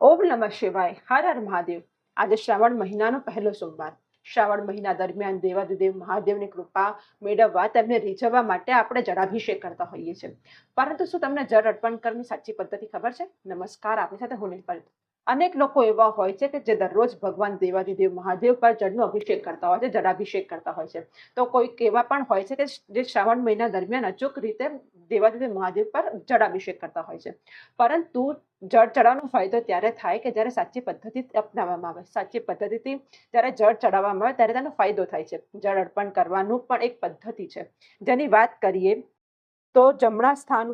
ઓમ નમઃ શિવાય. હર હર મહાદેવ. આજે શ્રાવણ મહિનાનો પહેલો સોમવાર. શ્રાવણ મહિના દરમિયાન દેવાધિદેવ મહાદેવની કૃપા મેળવવા તેમને રીઝવવા માટે આપણે જળાભિષેક કરતા હોઈએ છીએ. પરંતુ શું તમને જળ અર્પણ કરવાની સાચી પદ્ધતિ ખબર છે? નમસ્કાર, આપણી સાથે હું નિર્મલ. અનેક લોકો એવા હોય છે કે જે દરરોજ ભગવાન દેવાધિદેવ મહાદેવ પર જળનો અભિષેક કરતા હોય છે, જળાભિષેક કરતા હોય છે. તો કોઈક એવા પણ હોય છે કે જે શ્રાવણ મહિના દરમિયાન અચૂક રીતે દેવાધિદેવ મહાદેવ પર જળાભિષેક કરતા હોય છે. પરંતુ જળ ચડાવવાનો ફાયદો ત્યારે થાય કે જ્યારે સાચી પદ્ધતિ અપનાવવામાં આવે. સાચી પદ્ધતિથી જ્યારે જળ ચડાવવામાં આવે ત્યારે તેનો ફાયદો થાય છે. જળ અર્પણ કરવાનું પણ એક પદ્ધતિ છે. જેની વાત કરીએ તો જમણા સ્થાન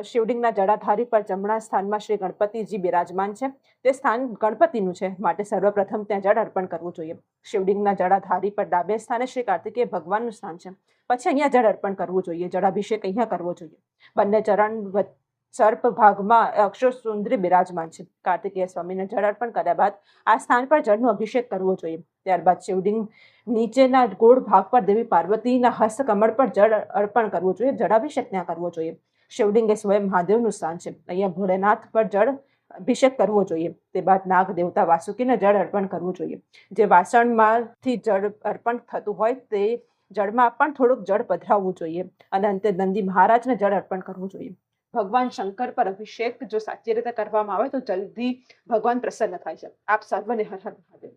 શિવલિંગના જળાધારી પર જમણા સ્થાનમાં શ્રી ગણપતિજી બિરાજમાન છે. તે સ્થાન ગણપતિનું છે, માટે સર્વપ્રથમ ત્યાં જળ અર્પણ કરવું જોઈએ. શિવલિંગના જળાધારી પર ડાબે સ્થાને શ્રી કાર્તિકેય ભગવાનનું સ્થાન છે. પછી અહીંયા જળ અર્પણ કરવું જોઈએ. જળાભિષેક અહીંયા કરવો જોઈએ. બંને ચરણ સર્પ ભાગમાં અક્ષરસુંદરી બિરાજમાન છે. કાર્તિકેય સ્વામીને જળ અર્પણ કર્યા બાદ આ સ્થાન પર જળનો અભિષેક કરવો જોઈએ. ત્યારબાદ શિવલિંગ નીચેના ગોળ ભાગ પર દેવી પાર્વતીના હસ્તકમળ પર જળ અર્પણ કરવું જોઈએ. જળાભિષેક ત્યાં કરવો જોઈએ. શિવલિંગ એ સ્વયં મહાદેવનું સ્થાન છે. અહીંયા ભોળેનાથ પર જળ અભિષેક કરવો જોઈએ. તે બાદ નાગ દેવતા વાસુકીને જળ અર્પણ કરવું જોઈએ. જે વાસણમાંથી જળ અર્પણ થતું હોય તે જળમાં પણ થોડુંક જળ પધરાવવું જોઈએ અને અંતે નંદી મહારાજને જળ અર્પણ કરવું જોઈએ. ભગવાન શંકર પર અભિષેક જો સાચી રીતે કરવામાં આવે તો જલ્દી ભગવાન પ્રસન્ન થાય છે. આપ સર્વને હર હર મહાદેવ.